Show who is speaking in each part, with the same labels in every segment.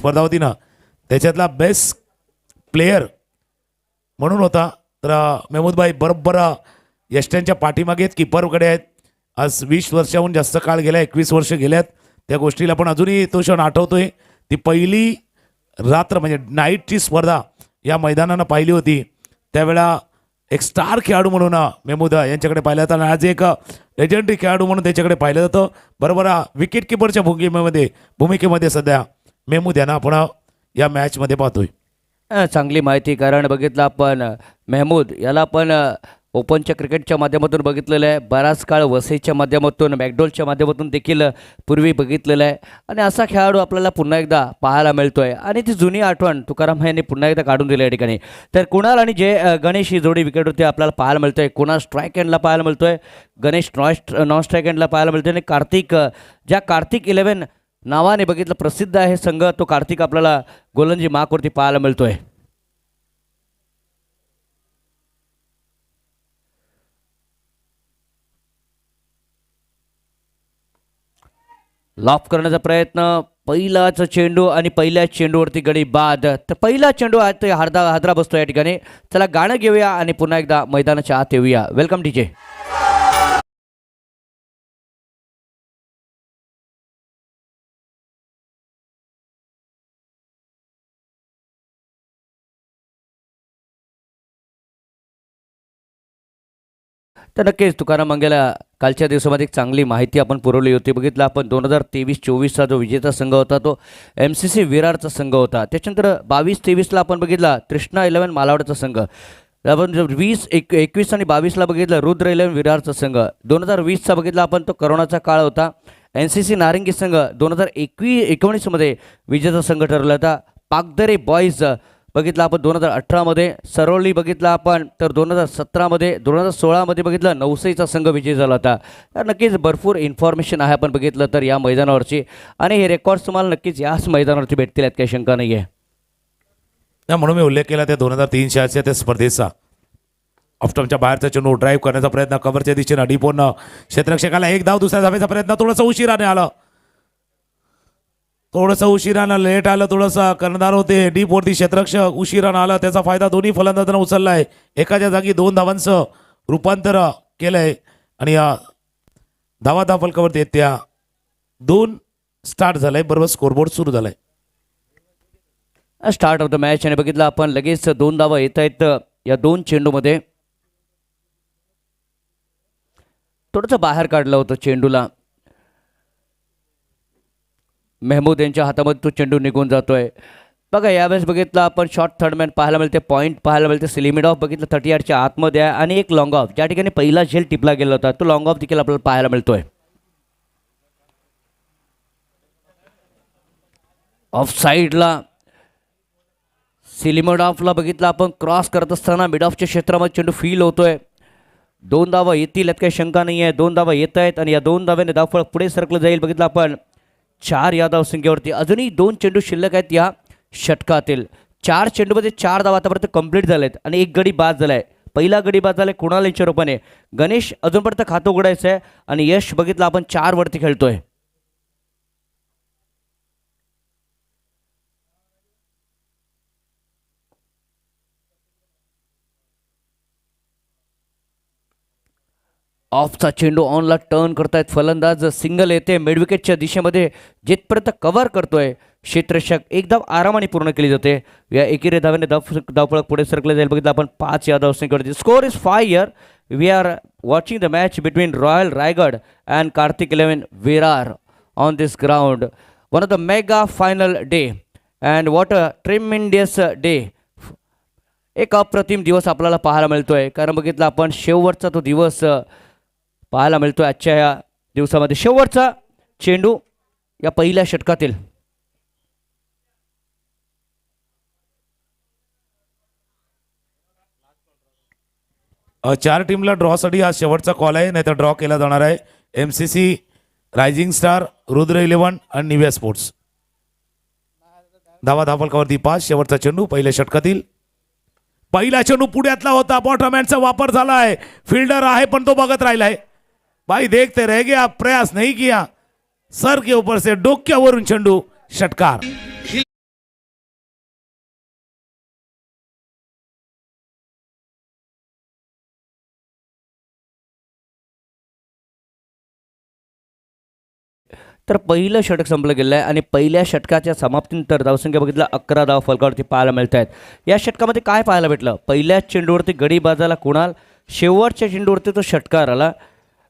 Speaker 1: स्पर्धा होती ना त्याच्यातला बेस्ट प्लेयर म्हणून होता. तर मेहमूदभाई बरोबर यष्ट्यांच्या पाठीमागे आहेत, कीपरकडे आहेत. आज 20 वर्षाहून जास्त काळ गेला, 21 वर्ष गेल्यात त्या गोष्टीला, पण अजूनही तो क्षण आठवतोय. ती पहिली रात्र म्हणजे नाईटची स्पर्धा या मैदानानं पाहिली होती. त्यावेळा एक स्टार खेळाडू म्हणून मेहमूद यांच्याकडे पाहिलं जातं आणि आज एक लेजंडरी खेळाडू म्हणून त्याच्याकडे पाहिलं जातं. बरोबर विकेट किपरच्या भूमिकेमध्ये सध्या मेहमूद यांना आपण या मॅचमध्ये पाहतोय.
Speaker 2: चांगली माहिती, कारण बघितलं आपण मेहमूद याला आपण ओपनच्या क्रिकेटच्या माध्यमातून बघितलेलं आहे, बराच काळ वसईच्या माध्यमातून, मॅकडोलच्या माध्यमातून देखील पूर्वी बघितलेलं आहे. आणि असा खेळाडू आपल्याला पुन्हा एकदा पाहायला मिळतोय आणि ती जुनी आठवण तुकाराम यांनी पुन्हा एकदा काढून दिली या ठिकाणी. तर कुणाल आणि गणेश ही जोडी विकेटवरती आपल्याला पाहायला मिळतोय. कुणाल स्ट्राईक एंडला पाहायला मिळतोय, गणेश नॉन स्ट्राईक एंडला पाहायला मिळतोय. आणि कार्तिक, ज्या कार्तिक 11 नावाने बघितलं प्रसिद्ध आहे संघ, तो कार्तिक आपल्याला गोलंदाजी मार्कवरती पाहायला मिळतोय. लॉफ करण्याचा प्रयत्न, पहिलाच चेंडू आणि पहिल्याच चेंडूवरती गडी बाद. तर पहिला चेंडू हादरा बसतो या ठिकाणी. चला गाणं घेऊया आणि पुन्हा एकदा मैदानाच्या आत येऊया. Welcome DJ. तर नक्कीच तुकाराम मंगेला कालच्या दिवसामध्ये एक चांगली माहिती आपण पुरवली होती. बघितलं आपण 2023-24चा जो विजेता संघ होता तो MCC विरारचा संघ होता. त्याच्यानंतर 22-23ला आपण बघितला तृष्णा 11 मालावडचा संघ. आपण 20-21 आणि 22ला बघितलं रुद्र 11 विरारचा संघ. 2020चा बघितला आपण तो करोनाचा काळ होता. NCC नारिंगी संघ 2019मध्ये विजेता संघ ठरला होता. पागदरे बॉईज बघितलं आपण 2018मध्ये. सरोली बघितलं आपण तर 2017मध्ये. 2016मध्ये बघितलं नवसईचा संघ विजयी झाला होता. तर नक्कीच भरपूर इन्फॉर्मेशन आहे आपण बघितलं तर या मैदानावरची, आणि हे रेकॉर्ड्स तुम्हाला नक्कीच याच मैदानावरती भेटतील, यात काही शंका नाही आहे.
Speaker 1: म्हणून मी उल्लेख केला त्या 2003च्या त्या स्पर्धेचा. ऑफ्टमच्या बाहेरचा चेंडू ड्राईव्ह करण्याचा प्रयत्न, कव्हरच्या दिशेनं डीपोनं क्षेत्ररक्षकाला एक धाव, दुसऱ्या धावेचा प्रयत्न थोडंसं उशिराने आलं, थोडंसं उशिरानं लेट आलं, थोडंसं कर्णधार होते डीपवरती क्षेत्ररक्षक उशिरानं आलं. त्याचा फायदा दोन्ही फलंदाजांना उचलला आहे. एकाच्या जागी 2 धावांचं रूपांतर केलं आहे आणि धावा फलकावरती त्या 2 स्टार्ट झालाय. बरोबर स्कोरबोर्ड सुरू झालाय.
Speaker 2: स्टार्ट ऑफ द मॅच आणि बघितलं आपण लगेच 2 धावा येत आहेत या 2 चेंडूमध्ये. थोडंसं बाहेर काढलं होतं चेंडूला, मेहमूद यांच्या हातामध्ये तो चेंडू निघून जातोय. बघा यावेळेस बघितलं आपण शॉर्ट थर्डमॅन पाहायला मिळते, पॉईंट पाहायला मिळते. सिलिमिड ऑफ बघितलं 30 यार्डच्या आतमध्ये आहे आणि एक लॉंग ऑफ ज्या ठिकाणी पहिला झेल टिपला गेला होता तो लॉंग ऑफ देखील आपल्याला पाहायला मिळतोय. ऑफ साईडला सिलिमिड ऑफला बघितलं आपण क्रॉस करत असताना मिड ऑफच्या क्षेत्रामध्ये चेंडू फील होतोय. 2 धावा येतील यात काही शंका नाही आहे. 2 धावा येत आहेत आणि या 2 धाव्याने धावफळ पुढे सरकलं जाईल. बघितलं आपण 4 या धावसंख्येवरती अजूनही 2 चेंडू शिल्लक आहेत या षटकातील. 4 चेंडूमध्ये 4 धावा आतापर्यंत कंप्लीट झालेत आणि एक गडी बाद झालाय. पहिला गडी बाद झालाय कुणाल यांच्या रूपाने. गणेश अजूनपर्यंत खातं उघडायचं आहे आणि यश बघितलं आपण 4 वरती खेळतोय. ऑफचा चेंडू ऑनला टर्न करतायत फलंदाज. सिंगल येते मिडविकेटच्या दिशेमध्ये, जिथपर्यंत कव्हर करतोय क्षेत्ररक्षक. एक धाव आरामाने पूर्ण केली जाते. या एकेरी धाव्याने धावफलक पुढे सरकले जाईल. बघितलं आपण 5 या धावसंख्येवरती. Score is 5 here. We are watching the match between royal Raigad and Kartik 11 Virar on this ground. One of the mega final day and what a tremendous day. एक अप्रतिम दिवस आपल्याला पाहायला मिळतोय, कारण बघितलं आपण शेवटचा तो दिवस पाहायला मिळतोय आजच्या या दिवसामध्ये. शेवटचा चेंडू या पहिल्या षटकातील.
Speaker 1: चार टीमला ड्रॉसाठी हा शेवटचा कॉल आहे, नाहीतर ड्रॉ केला जाणार आहे. MCC, रायझिंग स्टार, रुद्र 11 आणि निव्या स्पोर्ट्स. धावफलकावरती 5. शेवटचा चेंडू पहिल्या षटकातील. पहिला चेंडू पुढ्यातला होता, बॉटमहॅनचा वापर झालाय. फिल्डर आहे पण तो बघत राहिलाय. भाई देखते रह गया, प्रयास नहीं किया. सर के ऊपर से डोक्यावरून चेंडू षटकार.
Speaker 2: तर पहिलं षटक संपलं गेलं आहे आणि पहिल्या षटकाच्या समाप्तीनंतर धावसंख्या बघितला 11 धाव फलकावरती पाहायला मिळत आहेत. या षटकामध्ये काय पाहायला भेटलं? पहिल्याच चेंडूवरती गडी बाजाला कुणाल, शेवटच्या चेंडूवरती तो षटकार आला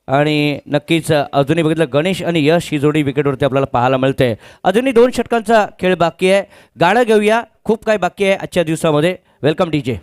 Speaker 2: आणि नक्कीच अजूनही बघितलं गणेश आणि यश ही जोडी विकेटवरती आपल्याला पाहायला मिळते. अजूनही 2 षटकांचा खेळ बाकी आहे. गाणं घेऊया, खूप काही बाकी आहे आजच्या दिवसामध्ये. Welcome DJ.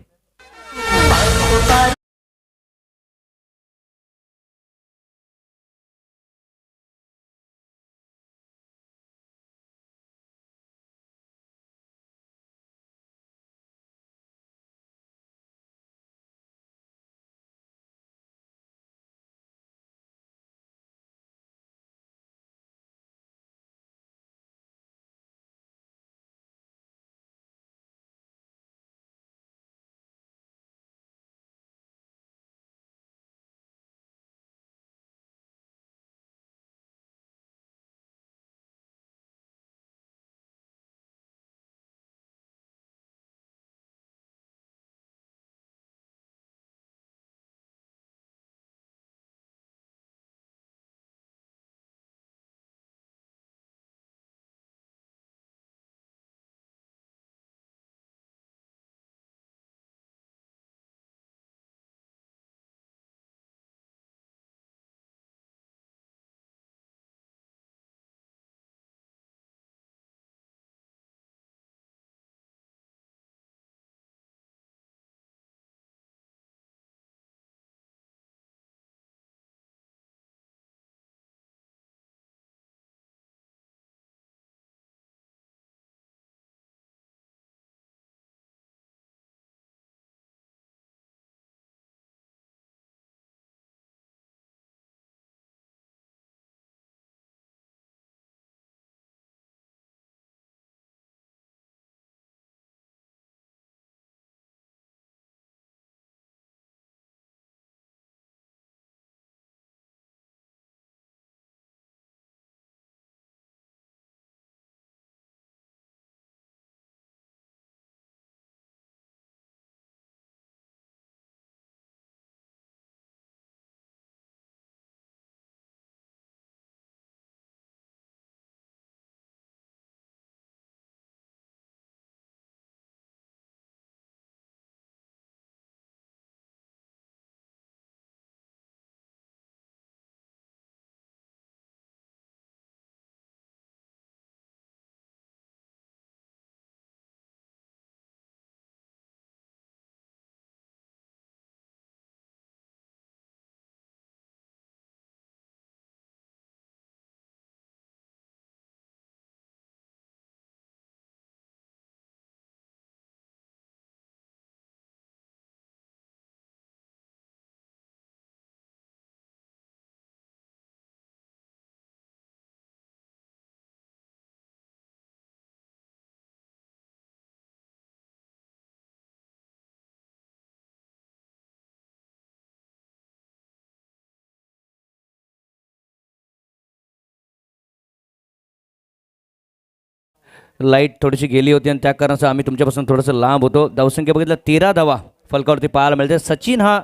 Speaker 2: लाईट थोडीशी गेली होती आणि त्या कारणाचं आम्ही तुमच्यापासून थोडंसं लांब होतो. धावसंख्या बघितलं 13 धावा फलकावरती पाहायला मिळते. सचिन हा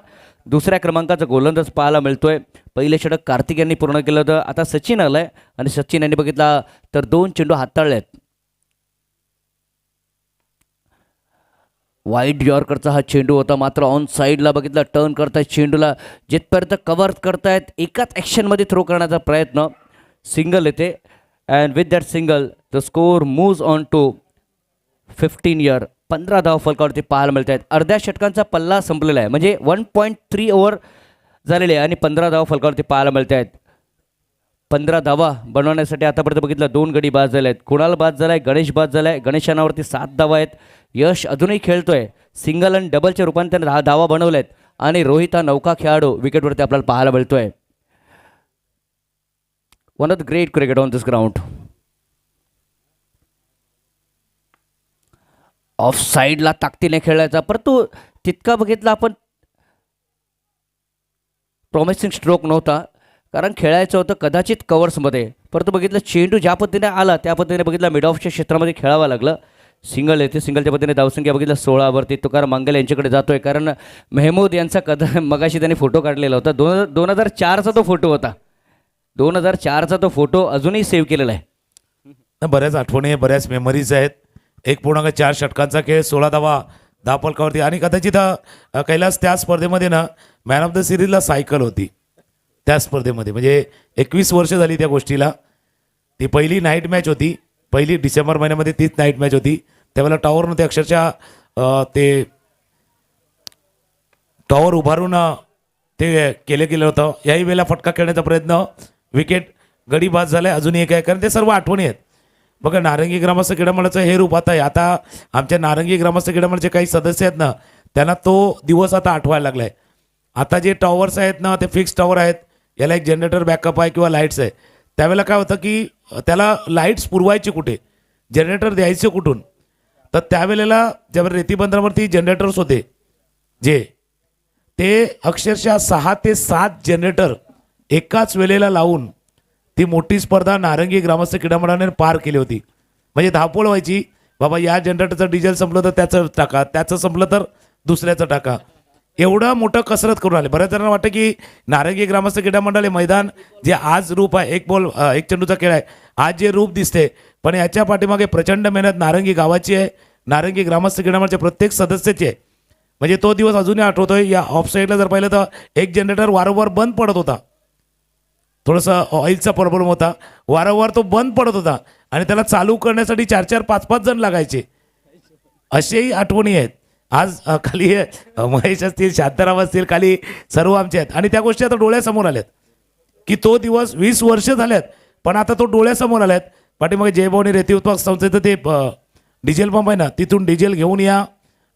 Speaker 2: दुसऱ्या क्रमांकाचा गोलंदाज पाहायला मिळतोय. पहिले षटक कार्तिक यांनी पूर्ण केलं होतं, आता सचिन आलाय आणि सचिन यांनी बघितला तर 2 चेंडू हाताळले आहेत. वाईट यॉर्करचा हा चेंडू होता, मात्र ऑन साईडला बघितला टर्न करतायत चेंडूला, जिथपर्यंत कव्हर करतायत एकाच ॲक्शनमध्ये थ्रो करण्याचा प्रयत्न. सिंगल येते and with that single the score moves on to 15 इयर. 15 धाव फलकावरती पाहायला मिळत आहेत. अर्ध्या षटकांचा पल्ला संपलेला आहे, म्हणजे 1.3 ओव्हर झालेले आहे आणि 15 धाव फलकावरती पाहायला मिळत आहेत. 15 धावा बनवण्यासाठी आतापर्यंत बघितलं 2 गडी बाद झाले आहेत. कुणाल बाद झाला आहे, गणेश बाद झाला आहे. गणेशानावरती 7 धावा आहेत. यश अजूनही खेळतोय, सिंगल आणि डबलच्या रूपाने त्याने 10 धावा बनवल्या आहेत आणि रोहित हा नौका खेळाडू विकेटवरती आपल्याला पाहायला मिळतोय. One of the great cricket on this ground. Of साईडला ताकदीने खेळायचा, परंतु तितका बघितला आपण प्रॉमिसिंग स्ट्रोक नव्हता, कारण खेळायचं होतं कदाचित कवर्समध्ये. परंतु बघितलं चेंडू ज्या पद्धतीने आला त्या पद्धतीने बघितला मिड ऑफच्या क्षेत्रामध्ये खेळावं लागलं. सिंगल येते, सिंगलच्या पद्धतीने धावसंख्या बघितलं 16वरती. तुकाराम मंगल यांच्याकडे जातोय, कारण मेहमूद यांचा मगाशी त्यांनी फोटो काढलेला होता. 2004चा तो फोटो होता. 2004चा तो फोटो अजूनही सेव्ह केलेला आहे.
Speaker 1: बऱ्याच आठवणी बऱ्याच मेमरीज आहेत. 1.4 षटकांचा खेळ, 16 धावा, 10 फलकावरती आणि कदाचित कैलास त्या स्पर्धेमध्ये ना मॅन ऑफ द सिरीजला सायकल होती त्या स्पर्धेमध्ये. म्हणजे 21 वर्ष झाली त्या गोष्टीला. ती पहिली नाईट मॅच होती, पहिली डिसेंबर महिन्यामध्ये तीच नाईट मॅच होती. त्यावेळेला टॉवर नव्हते, अक्षरशः ते टॉवर उभारून ते केलं होतं. याही वेळेला फटका खेळण्याचा प्रयत्न, विकेट गडी बाद झालाय. अजूनही एक आहे, कारण ते सर्व आठवणी आहेत. बघा, नारंगी ग्रामस्थ क्रीडामंडळाचं हे रूप आता आहे. आता आमच्या नारंगी ग्रामस्थ क्रीडामंडळाचे काही सदस्य आहेत ना, त्यांना तो दिवस आता आठवायला लागलाय. आता जे टॉवर्स आहेत ना, ते फिक्स टॉवर आहेत. याला एक जनरेटर बॅकअप आहे किंवा लाईट्स आहे. त्यावेळेला काय होतं की त्याला लाईट्स पुरवायचे कुठे, जनरेटर द्यायचे कुठून. तर त्यावेळेला ज्यावेळेला रेती बंदरावरती जनरेटर्स होते जे, ते अक्षरशः 6 ते 7 जनरेटर एकाच वेळेला लावून ती मोठी स्पर्धा नारंगी ग्रामस्थ क्रीडा मंडळाने पार केली होती. म्हणजे धावपळ व्हायची, बाबा या जनरेटरचं डिझेल संपलं तर त्याचं टाका, त्याचं संपलं तर दुसऱ्याचं टाका. एवढं मोठं कसरत करून आले. बऱ्याच जणांना वाटतं की नारंगी ग्रामस्थ क्रीडा मंडळ हे मैदान जे आज रूप आहे, एक बॉल एक चेंडूचा खेळ आहे, आज जे रूप दिसते, पण याच्या पाठीमागे प्रचंड मेहनत नारंगी गावाची आहे, नारंगी ग्रामस्थ क्रीडा मंडळाच्या प्रत्येक सदस्याची आहे. म्हणजे तो दिवस अजूनही आठवतोय. या ऑफ साईडला जर पाहिलं तर एक जनरेटर वारंवार बंद पडत होता, थोडंसं ऑइलचा प्रॉब्लेम होता, वारंवार तो बंद पडत होता आणि त्याला चालू करण्यासाठी 4-4, 5-5 जण लागायचे. असेही आठवणी आहेत. आज खाली महेश असतील, शांताराम असतील, खाली सर्व आमचे आहेत. आणि त्या गोष्टी आता डोळ्यासमोर आल्यात की तो दिवस 20 वर्ष झाल्यात, पण आता तो डोळ्यासमोर आल्यात. पाठीमागे जयभवानी रेती उत्पादक संस्थेचं ते डिझेल पंप आहे ना, तिथून डिझेल घेऊन या,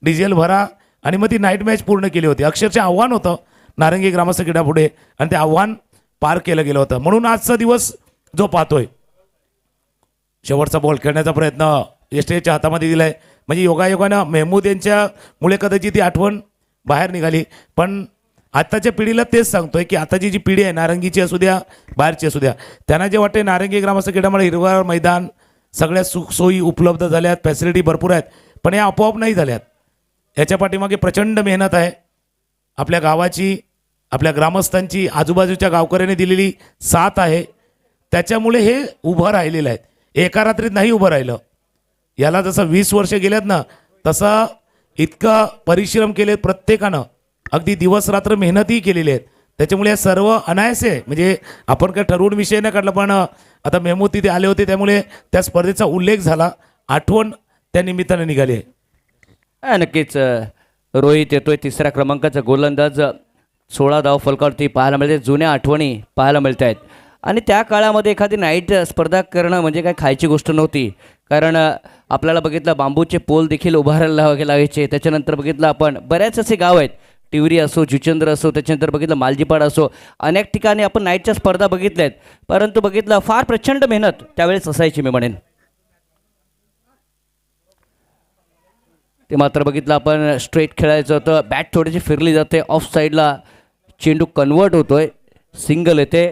Speaker 1: डिझेल भरा, आणि मग ती नाईट मॅच पूर्ण केली होती. अक्षरशः आव्हान होतं नारंगी ग्रामस्थ क्रीडा पुढे, आणि ते आव्हान पार केलं गेलं होतं. म्हणून आजचा दिवस जो पाहतोय, शेवटचा बॉल खेळण्याचा प्रयत्न एसटीच्या हातामध्ये दिलाय. म्हणजे योगायोगानं मेहमूद यांच्यामुळे कदाचित ती आठवण बाहेर निघाली. पण आत्ताच्या पिढीला तेच सांगतोय की आताची जी पिढी आहे, नारंगीची असू द्या, बाहेरची असू द्या, त्यांना जे वाटते नारंगी ग्रामस्थ क्रीडामुळे हिरवळ मैदान, सगळ्या सुखसोयी उपलब्ध झाल्यात, फॅसिलिटी भरपूर आहेत, पण या आपोआप नाही झाल्यात. याच्या पाठीमागे प्रचंड मेहनत आहे आपल्या गावाची, आपल्या ग्रामस्थांची, आजूबाजूच्या गावकऱ्यांनी दिलेली साथ आहे. त्याच्यामुळे हे उभं राहिलेलं आहे. एका रात्रीत नाही उभं राहिलं. याला जसं 20 वर्ष गेल्यात ना, तसं इतकं परिश्रम केलेत प्रत्येकानं, अगदी दिवस रात्र मेहनतही केलेली आहेत. त्याच्यामुळे या सर्व अनायासे, म्हणजे आपण काय ठरवून विषय नाही काढला, पण आता मेहमूद तिथे आले होते त्यामुळे त्या स्पर्धेचा उल्लेख झाला, आठवण त्या निमित्ताने निघाली आहे.
Speaker 2: नक्कीच रोहित येतोय, तिसऱ्या क्रमांकाचा गोलंदाज, 16 धाव फलकावरती पाहायला मिळते. जुन्या आठवणी पाहायला मिळत आहेत. आणि त्या काळामध्ये एखादी नाईट स्पर्धा करणं म्हणजे काय खायची गोष्ट नव्हती. कारण आपल्याला बघितलं बांबूचे पोल देखील उभारायला लागायचे. त्याच्यानंतर बघितलं आपण बऱ्याच असे गाव आहेत, टिवरी असो, जुचंद्र असो, त्याच्यानंतर बघितलं मालजीपाड असो, अनेक ठिकाणी आपण नाईटच्या स्पर्धा बघितल्या आहेत. परंतु बघितलं फार प्रचंड मेहनत त्यावेळेस असायची, मी म्हणेन. ते मात्र बघितलं आपण स्ट्रेट खेळायचं होतं, बॅट थोडीशी फिरली जाते, ऑफ साईडला चेंडू कन्वर्ट होतोय, सिंगल येते,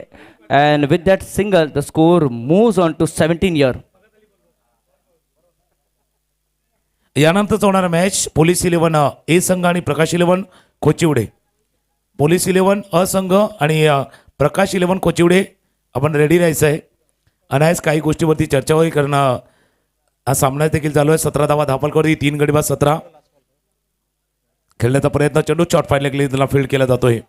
Speaker 2: and with that single the score moves on to 17 year.
Speaker 1: यानंतरच होणारा मॅच पोलीस 11 ए संघ आणि प्रकाश 11 कोचिवडे. पोलीस 11 अ संघ आणि प्रकाश 11 कोचिवडे. आपण रेडी राहायचं आहे. अनायास काही गोष्टीवरती चर्चाही करणं. हा सामना देखील चालू आहे. 17 धावा धापलकरती, 3 गडी बाद 17. खेळण्याचा प्रयत्न, चेंडू शॉर्ट फाईनल त्याला फील्ड केला जातोय.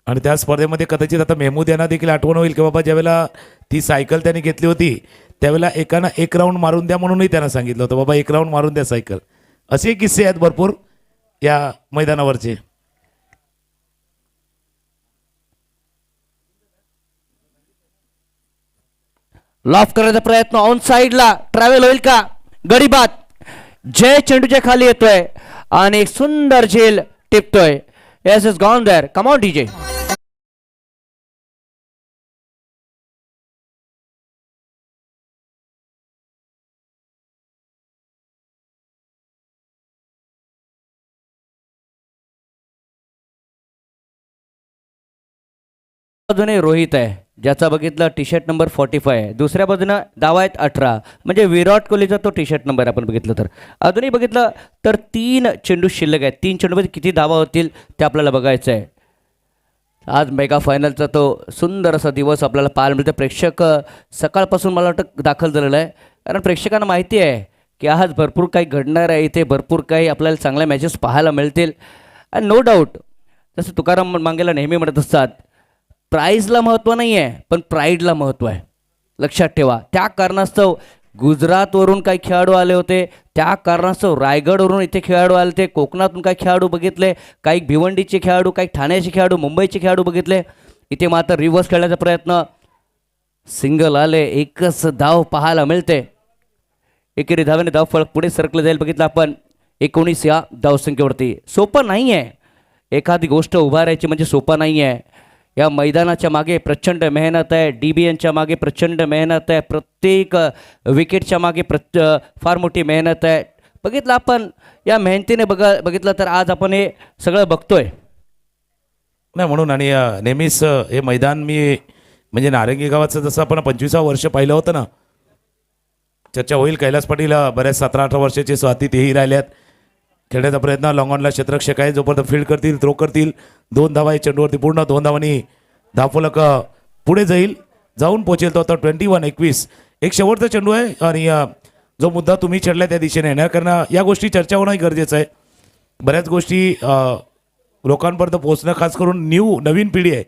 Speaker 1: आणि त्या स्पर्धेमध्ये कदाचित आता मेहमूद यांना देखील आठवण होईल की बाबा ज्यावेळेला ती सायकल त्यांनी घेतली होती त्यावेळेला एकानं 1 राऊंड मारून द्या म्हणूनही त्यांना सांगितलं होतं, बाबा 1 राऊंड मारून द्या सायकल. असे किस्से आहेत भरपूर या मैदानावरचे.
Speaker 2: लॉफ करायचा प्रयत्न, ऑन साईडला ट्रॅव्हल होईल का, गडी बाद. जय चेंडूच्या खाली येतोय आणि एक सुंदर झेल टिपतोय. Yes is gone there. Come on DJ. बाजूने रोहित आहे, ज्याचा बघितलं टी शर्ट नंबर 45 आहे. दुसऱ्या बाजूनं धावा आहेत 18, म्हणजे विराट कोहलीचा तो टी शर्ट नंबर आपण बघितलं तर. अजूनही बघितलं तर 3 चेंडू शिल्लक आहेत. 3 चेंडूमध्ये किती धावा होतील ते आपल्याला बघायचं आहे. आज मेगा फायनलचा तो सुंदर असा दिवस आपल्याला पाहायला मिळतो. प्रेक्षक सकाळपासून मला वाटतं दाखल झालेलं आहे, कारण प्रेक्षकांना माहिती आहे की आज भरपूर काही घडणार आहे, इथे भरपूर काही आपल्याला चांगल्या मॅचेस पाहायला मिळतील. आणि नो डाऊट जसं तुकाराम मांगेला नेहमी म्हणत असतात, प्राईजला महत्त्व नाही आहे पण प्राईडला महत्त्व आहे. लक्षात ठेवा, त्या कारणास्तव गुजरातवरून काही खेळाडू आले होते, त्या कारणास्तव रायगडवरून इथे खेळाडू आले होते, कोकणातून काही खेळाडू बघितले, काही भिवंडीचे खेळाडू, काही ठाण्याचे खेळाडू, मुंबईचे खेळाडू बघितले. इथे मात्र रिव्हर्स खेळण्याचा प्रयत्न, सिंगल आले, एकच धाव पाहायला मिळते. एकेरी धावेने धाव फळक पुढे सरकलं जाईल. बघितलं आपण 19 या धावसंख्येवरती. सोपं नाही आहे एखादी गोष्ट उभारायची, म्हणजे सोपं नाही आहे. या मैदानाच्या मागे प्रचंड मेहनत आहे, DBNच्या मागे प्रचंड मेहनत आहे, प्रत्येक विकेटच्या मागे फार मोठी मेहनत आहे. बघितलं आपण या मेहनतीने बघितलं तर आज आपण हे सगळं बघतोय.
Speaker 1: नाही म्हणून आणि नेहमीच हे मैदान मी म्हणजे नारंगी गावाचं जसं आपण 25 वर्ष पाहिलं होतं ना, चर्चा होईल. कैलास पाटील बऱ्याच 17-18 वर्षाचे स्वाती तेही राहिल्यात. खेळण्याचा प्रयत्न, लॉंग ऑनला क्षेत्ररक्षक आहे, जोपर्यंत फील्ड करतील, थ्रो करतील, 2 धावा आहे चेंडूवरती, पूर्ण 2 धावांनी धावफलक पुढे जाऊन पोहोचेल तो आता 21-21. एक शेवटचा चेंडू आहे आणि जो मुद्दा तुम्ही छेडला त्या दिशेने येणार, कारण या गोष्टी चर्चा होणंही गरजेचं आहे. बऱ्याच गोष्टी लोकांपर्यंत पोहोचणं, खास करून नवीन पिढी आहे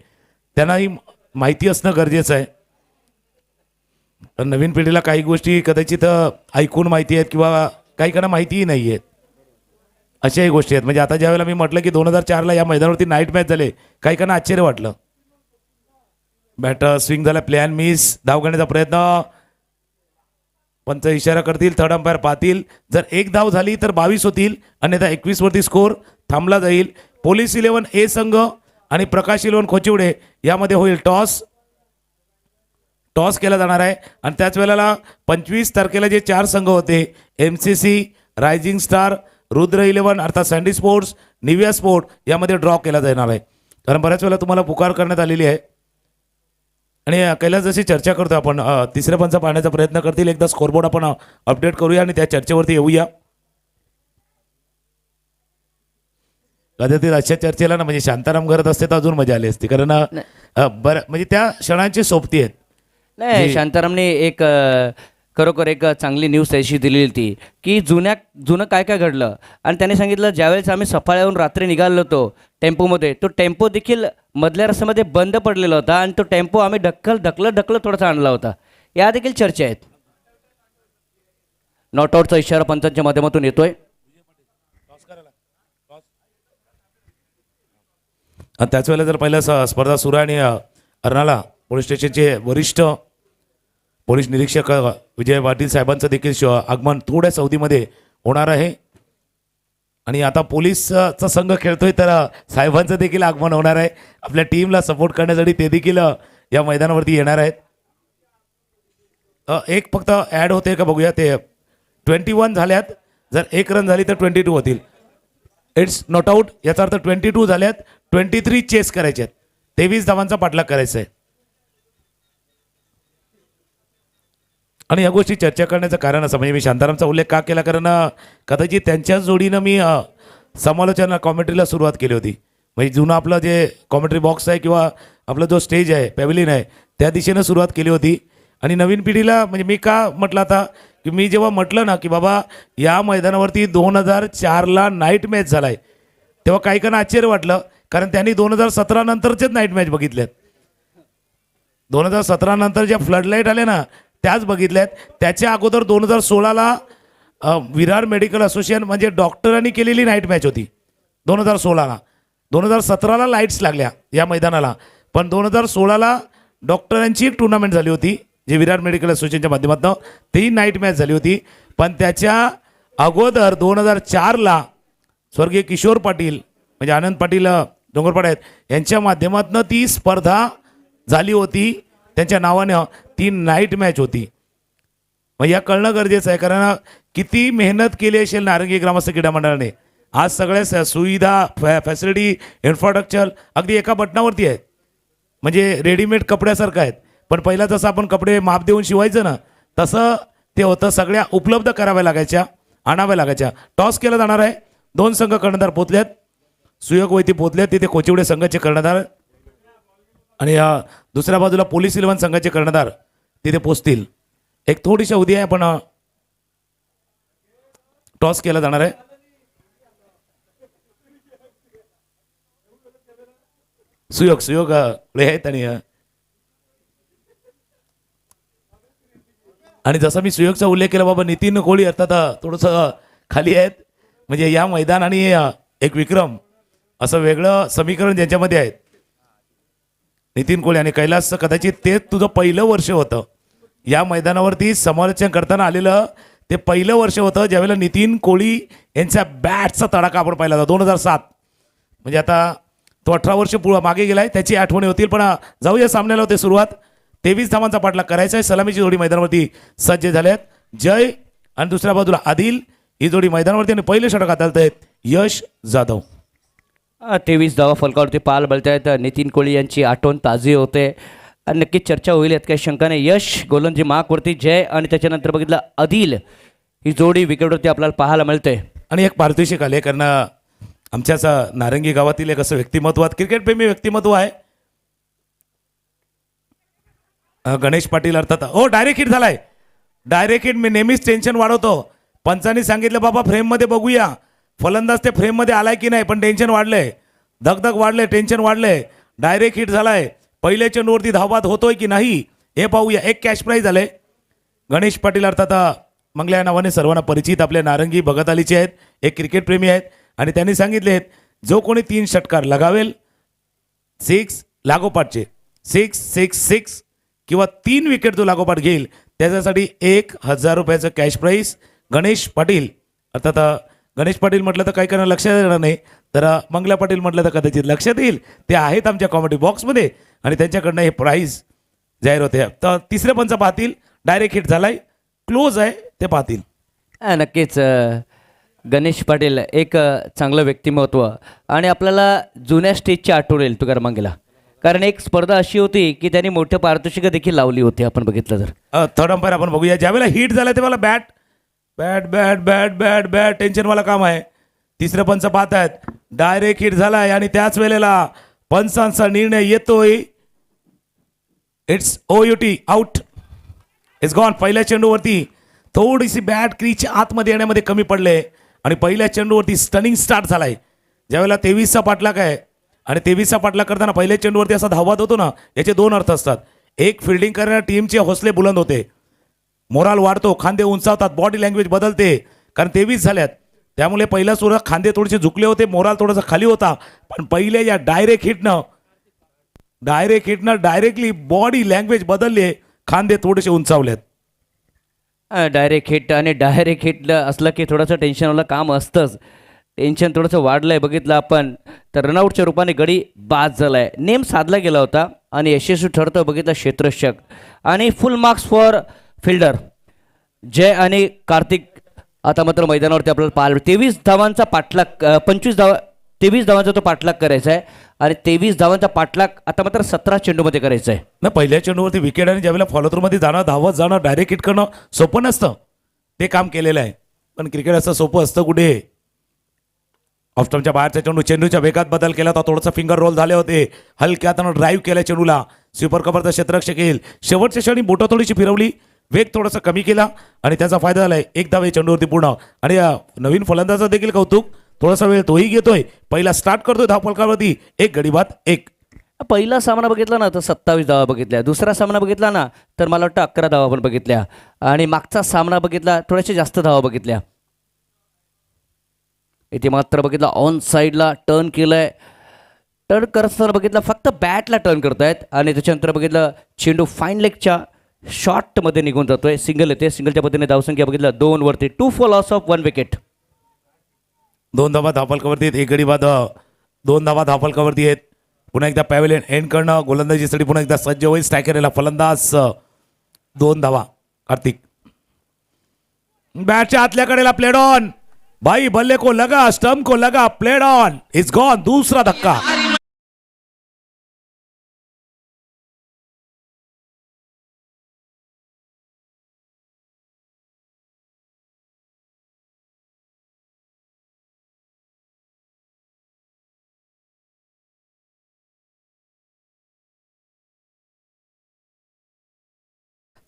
Speaker 1: त्यांनाही माहिती असणं गरजेचं आहे. नवीन पिढीला काही गोष्टी कदाचित ऐकून माहिती आहेत किंवा काही काना माहितीही नाही आहेत, अशाही गोष्टी आहेत. म्हणजे आता ज्यावेळेला मी म्हटलं की 2004ला या मैदानावरती नाईट मॅच झाले, काही काना आश्चर्य वाटलं. बॅट स्विंग झाला, प्लॅन मिस, धाव घेण्याचा प्रयत्न, पंच इशारा करतील, थर्ड अंपायर पाहतील. जर एक धाव झाली तर 22 होतील, अन्यथा 21 वरती स्कोर थांबला जाईल. पोलीस 11 संघ आणि प्रकाश 11 खोचिवडे यामध्ये होईल टॉस केला जाणार आहे. आणि त्याच वेळेला 25 तारखेला जे 4 संघ होते, MCC, रायझिंग स्टार, रुद्र 11 अर्थात सँडी स्पोर्ट्स, निव्या स्पोर्ट, यामध्ये ड्रॉ केला जाणार आहे. कारण बऱ्याच वेळेला तुम्हाला पुकार करण्यात आलेली आहे. आणि कैलास जशी चर्चा करतो आपण, तिसऱ्या पंच पाहण्याचा प्रयत्न करतील. एकदा स्कोरबोर्ड आपण अपडेट करूया आणि त्या चर्चेवरती येऊया. कदाचित अशा चर्चेला ना म्हणजे शांताराम करत असते तर अजून मजा आली असती, कारण बरं म्हणजे त्या क्षणांची सोबती आहेत.
Speaker 2: नाही, शांतारामने एक खरोखर एक चांगली न्यूज त्याशी दिलेली होती की जुनं काय काय घडलं. आणि त्याने सांगितलं, ज्यावेळेस आम्ही सफाळ्याहून रात्री निघालो होतो टेम्पोमध्ये, तो टेम्पो देखील मधल्या रस्त्यामध्ये बंद पडलेला होता आणि तो टेम्पो आम्ही ढकलत थोडासा आणला होता. या देखील चर्चा आहेत. नॉट आऊटचा इशारा पंचांच्या माध्यमातून येतोय.
Speaker 1: आणि त्याच वेळेला जर पहिला स्पर्धा सुरू आणि अर्नाळा पोलीस स्टेशनचे वरिष्ठ पोलीस निरीक्षक विजय पाटील साहेबांचं देखील आगमन थोड्या अवधीमध्ये होणार आहे. आणि आता पोलीसचा संघ खेळतोय तर साहेबांचं देखील आगमन होणार आहे. आपल्या टीमला सपोर्ट करण्यासाठी ते देखील या मैदानावरती येणार आहेत. एक फक्त ॲड होते का बघूया. ते 21 झाल्यात, जर 1 रन झाली तर 22 होतील. इट्स नॉट आऊट, याचा अर्थ 22 झाल्यात, 23 चेस करायचे आहेत, 23 धावांचा पाठलाग करायचा आहे. आणि या गोष्टी चर्चा करण्याचं कारण असं, म्हणजे मी शांतारामचा उल्लेख का केला, कारण कदाचित त्यांच्याच जोडीनं मी समालोचना कॉमेंट्रीला सुरुवात केली होती. म्हणजे जुनं आपलं जे कॉमेंट्री बॉक्स आहे किंवा आपला जो स्टेज आहे, पॅव्हिलियन आहे, त्या दिशेनं सुरुवात केली होती. आणि नवीन पिढीला म्हणजे मी का म्हटलं आता की मी जेव्हा म्हटलं ना की बाबा या मैदानावरती 2004ला नाईट मॅच झाला आहे, तेव्हा काही काना आश्चर्य वाटलं, कारण त्यांनी 2017 नंतरचेच नाईट मॅच बघितल्यात. 2017 नंतर ज्या फ्लडलाईट आल्या ना त्याच बघितल्यात. त्याच्या अगोदर 2016ला विरार मेडिकल असोसिएशन म्हणजे डॉक्टरांनी केलेली नाईट मॅच होती 2016ला. 2017ला लाईट्स लागल्या या मैदानाला, पण 2016ला डॉक्टरांची एक टुर्नामेंट झाली होती जे विरार मेडिकल असोसिएशनच्या माध्यमातून, ती नाईट मॅच झाली होती. पण त्याच्या अगोदर 2004ला स्वर्गीय किशोर पाटील म्हणजे आनंद पाटील डोंगरपाडा आहेत यांच्या माध्यमातून ती स्पर्धा झाली होती. त्यांच्या नावानं ती नाईट मॅच होती. मग या कळणं गरजेचं आहे, कारण किती मेहनत केली असेल नारंगी ग्रामस्थ क्रीडा मंडळाने. आज सगळ्या सुविधा, फॅसिलिटी, इन्फ्रास्ट्रक्चर अगदी एका बटनावरती आहेत, म्हणजे रेडीमेड कपड्यासारखं आहेत. पण पहिला जसं आपण कपडे माप देऊन शिवायचं ना, तसं ते होतं. सगळ्या उपलब्ध कराव्या लागायच्या, आणाव्या लागायच्या. टॉस केला जाणार आहे. 2 संघ कर्णधार पोचल्यात, सुयोग वैती पोचल्यात, तिथे कोचिवडे संघाचे कर्णधार आणि दुसऱ्या बाजूला पोलीस इलेव्हन संघाचे कर्णधार तिथे पोचतील. एक थोडीशी अवधी आहे पण टॉस केला जाणार आहे. सुयोग पुढे आहेत आणि जसा मी सुयोगचा उल्लेख केला बाबा नितीन कोहली अर्थात थोडंसं खाली आहेत. म्हणजे या मैदान आणि एक विक्रम असं वेगळं समीकरण ज्यांच्यामध्ये आहेत. नितीन कोहली आणि कैलास कदाचित ते तुझं पहिलं वर्ष होतं या मैदानावरती समालोचन करताना आलेलं. ते पहिलं वर्ष होतं ज्यावेळेला नितीन कोहली यांच्या बॅटचा तडाखा आपण पाहिला होता 2007. म्हणजे आता तो 18 वर्ष मागे गेलाय. त्याची आठवणी होतील. पण जाऊया सामन्याला होते सुरुवात. 23 धावांचा पाठलाग करायचा आहे. सलामीची जोडी मैदानावरती सज्ज झाल्यात. जय आणि दुसऱ्या बाजूला आदिल ही जोडी मैदानावरती आणि पहिले षटक हाताळत आहेत यश जाधव.
Speaker 2: 23 धावा फलकावरती पाल बलत आहेत. नितीन कोहली यांची आठवण ताजी होते आणि नक्कीच चर्चा होईल यात काही शंका नाही. यश गोलंदाजी मार्कवरती जय आणि त्याच्यानंतर बघितलं आदिल ही जोडी विकेटवरती आपल्याला पाहायला मिळते.
Speaker 1: आणि एक पारितोषिक आले कारण आमच्याच नारंगी गावातील एक असं व्यक्तिमत्व क्रिकेटप्रेमी व्यक्तिमत्व आहे. गणेश पाटील अर्थात डायरेक्ट हिट झालाय. डायरेक्ट हिट मी नेहमीच टेन्शन वाढवतो. पंचांनी सांगितलं बाबा फ्रेममध्ये बघूया फलंदाज ते फ्रेममध्ये आलाय की नाही. पण टेन्शन वाढलंय. धगधग वाढलंय. टेन्शन वाढलंय. डायरेक्ट हिट झालाय. पहिल्या चेंडूवरती धावबाद होतोय की नाही हे पाहूया. एक कॅश प्राईज आलंय. गणेश पाटील अर्थात मंगल्या नावाने सर्वांना परिचित आपले नारंगी भगत आलीचे आहेत. एक क्रिकेटप्रेमी आहेत आणि त्यांनी सांगितलेत जो कोणी 3 षटकार लगावेल 6 लागोपाठचे 6 किंवा 3 विकेट जो लागोपाठ घेईल त्याच्यासाठी 1000 रुपयाचं कॅश प्राईज. गणेश पाटील अर्थात गणेश पाटील म्हटलं तर काही कारण लक्षात येणार नाही. तर मंगला पाटील म्हटलं तर कदाचित लक्षात येईल. ते आहेत आमच्या कॉमेडी बॉक्समध्ये आणि त्यांच्याकडनं हे प्राईज जाहीर होते. तर तिसऱ्या पंच पाहतील. डायरेक्ट हिट झालाय. क्लोज आहे ते पाहतील.
Speaker 2: नक्कीच गणेश पाटील एक चांगलं व्यक्तिमत्व आणि आपल्याला जुन्या स्टेजची आठवण येईल तुकाराम मंगेला. कारण एक स्पर्धा अशी होती की त्यांनी मोठ्या पारितोषिकं देखील लावली होती. आपण बघितलं तर
Speaker 1: थर्ड अंपायर आपण बघूया. ज्यावेळेला हिट झाला तेव्हा bat bat bat bat bat bat टेन्शनवाला काम आहे. तिसरं पंच पाहत आहेत. डायरेक्ट हिट झालाय आणि त्याच वेळेला पंचांचा निर्णय येतोय. It's OUT out. It's gone. पहिल्या चेंडूवरती थोडीशी बॅट क्रीजच्या आतमध्ये येण्यामध्ये कमी पडले आणि पहिल्या चेंडूवरती स्टनिंग स्टार्ट झालाय. ज्यावेळेला 23चा पाठलाग आहे आणि 23चा पाठलाग करताना पहिल्या चेंडूवरती असा धावत होतो ना याचे 2 अर्थ असतात. एक फिल्डिंग करणाऱ्या टीमचे हौसले बुलंद होते. मोराल वाढतो. खांदे उंचावतात. बॉडी लँग्वेज बदलते. कारण 23 झाल्यात त्यामुळे पहिला सुरू खांदे थोडेसे झुकले होते. मोराल थोडासा खाली होता. पण पहिल्या या डायरेक्ट हिटनं डायरेक्टली बॉडी लँग्वेज बदलली. खांदे थोडेसे उंचावलेत.
Speaker 2: डायरेक्ट हिट आणि डायरेक्ट हिट असलं की थोडंसं टेन्शनवालं काम असतंच. टेन्शन थोडंसं वाढलं आहे बघितलं आपण तर रनआउटच्या रूपाने गडी बाद झाला आहे. नेम साधला गेला होता आणि यशस्वी ठरतं बघितलं क्षेत्ररक्षक आणि फुल मार्क्स फॉर फिल्डर जय आणि कार्तिक. आता मात्र मैदानावरती आपल्याला पाहायला 23 धावांचा पाठलाग 23 धावांचा तो पाठलाग करायचा आहे आणि 23 धावांचा पाठलाग आता मात्र 17 चेंडूमध्ये करायचा आहे.
Speaker 1: ना पहिल्या चेंडूवरती विकेट आणि ज्यावेळेला फॉलो थ्रूमध्ये जाणं धावत जाणं डायरेक्ट हिट करणं सोपं नसतं. ते काम केलेलं आहे. पण क्रिकेट असं सोपं असतं कुठे. ऑफस्टमच्या बाहेरच्या चेंडूच्या वेगात बदल केला होता. थोडंसं फिंगर रोल झाले होते. हलक्या हातानं ड्राईव्ह केल्या चेंडूला. स्वीपर कव्हरचा क्षेत्ररक्षक येईल. शेवटच्या क्षणी बोटं थोडीशी फिरवली. वेग थोडासा कमी केला आणि त्याचा फायदा झालाय. एक धाव चेंडूवरती पूर्ण आणि नवीन फलंदाजाचं देखील कौतुक. थोडासा वेळ तोही घेतोय. पहिला स्टार्ट करतोय धाव फलकावरती. 1 गडी बाद 1.
Speaker 2: पहिला सामना बघितला ना तर 27 धावा बघितल्या. दुसरा सामना बघितला ना तर मला वाटतं 11 धावा पण बघितल्या आणि मागचा सामना बघितला थोड्याशा जास्त धावा बघितल्या. इथे मात्र बघितलं ऑन साईडला टर्न केलंय. टर्न करत असताना बघितलं फक्त बॅटला टर्न करतायत आणि त्याच्यानंतर बघितलं चेंडू फाईन लेगच्या शॉर्टमध्ये निघून जातोय. सिंगल येते. सिंगलच्या पद्धतीने धावसंख्या बघितलं 2 वरती. 2 फॉर लॉस ऑफ 1 विकेट.
Speaker 1: 2 धावा धावफलकावरती आहेत. 1 गडी बाद 2 धावा धावफलकावरती आहेत. पुन्हा एकदा पॅव्हलियन एंड करणं गोलंदाजीसाठी पुन्हा एकदा सज्ज होईल. स्ट्रायकरला फलंदाज 2 धावा. कार्तिक बॅटच्या आतल्या कडेला प्लेड ऑन. भाई बल्ले को लगा. स्टंप को लगा. Played on. It's gone. दूसरा धक्का.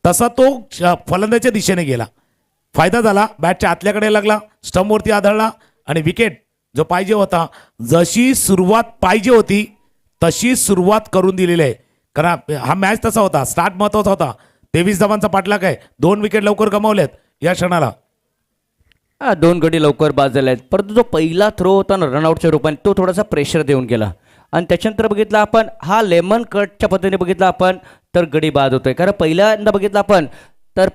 Speaker 1: तसा तो फलंदाच्या दिशेने गेला. फायदा झाला, बॅटच्या आतल्याकडे लागला, स्टंपवरती आदळला आणि विकेट जो पाहिजे होता, जशी सुरुवात पाहिजे होती तशी सुरुवात करून दिलेली आहे. कारण हा मॅच तसा होता, स्टार्ट महत्वाचा होता. 23 धावांचा पाठलाग आहे, 2 विकेट लवकर गमावलेत या क्षणाला.
Speaker 2: 2 गडी लवकर बाद झाले आहेत, परंतु जो पहिला थ्रो होता ना रनआउटच्या रूपाने, तो थोडासा प्रेशर देऊन गेला. आणि त्याच्यानंतर बघितलं आपण हा लेमन कटच्या पद्धतीने बघितलं आपण तर गडी बाद होतोय. कारण पहिल्यांदा बघितलं आपण तर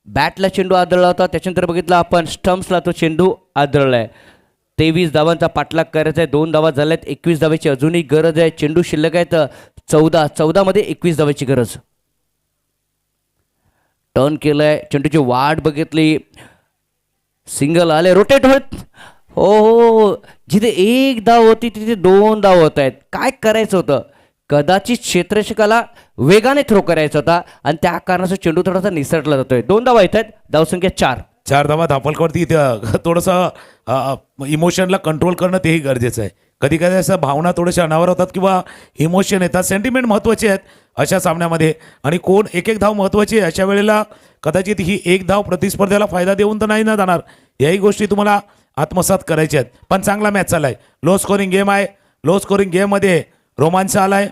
Speaker 2: बॅटला चेंडू आदळला होता, त्याच्यानंतर बघितलं आपण स्टम्प्सला तो चेंडू आदळलाय. 23 धावांचा पाठलाग करायचा आहे, 2 धावा झाल्यात, 21 धावाची अजूनही गरज आहे. चेंडू शिल्लक आहेत 14मध्ये 21 धावाची गरज. टर्न केलंय, चेंडूची वाट बघितली, सिंगल आले, रोटेट होत. हो, जिथे 1 धाव होती तिथे 2 धाव होत आहेत. काय करायचं होतं, कदाचित क्षेत्ररक्षकाला वेगाने थ्रो करायचा होता आणि त्या कारणाचा चेंडू थोडासा निसटला जातोय. 2 धावा येत आहेत, धावसंख्या 4
Speaker 1: धावा धापलकवरती थोडंसं इमोशनला कंट्रोल करणं तेही गरजेचं आहे. कधी कधी असं भावना थोड्याशा अनावर होतात किंवा इमोशन येतात, सेंटिमेंट महत्त्वाचे आहेत अशा सामन्यामध्ये. आणि कोण एक धाव महत्त्वाची आहे अशा वेळेला कदाचित ही 1 धाव प्रतिस्पर्ध्याला फायदा देऊन तर नाही ना जाणार. याही गोष्टी तुम्हाला आत्मसात करायच्या आहेत. पण चांगला मॅच चाललाय, लो स्कोरिंग गेम आहे. लो स्कोरिंग गेममध्ये रोमांच आलाय.